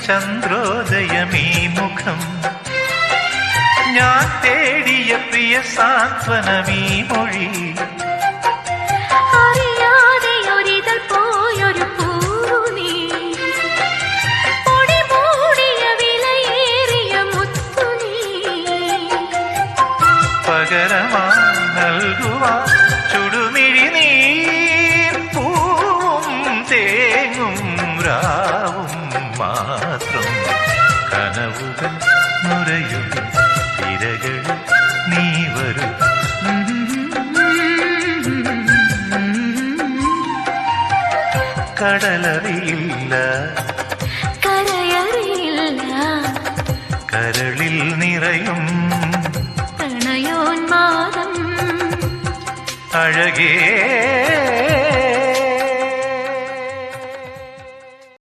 ചന്ദ്രോദയമീ മുഖം ഞാൻ തേടിയ പ്രിയ സാന്ത്വനമീ മൊഴി അറിയാതെ ഒരിതൾ പോയൊരു പൂനീ പൊടി മൂടിയ വിലയേറിയ മുത്തുനീ പകരമാ നൽകുവാ ചുടുമിഴി നീ പൂവും തേങ്ങും രാവും മാത്രം കനവുകൾ നുരയും തിരകൾ നീ വരൂ കടലറിയില്ല കരയറിയില്ല കരളിൽ നിറയും പ്രണയോന്മാദം അഴകേ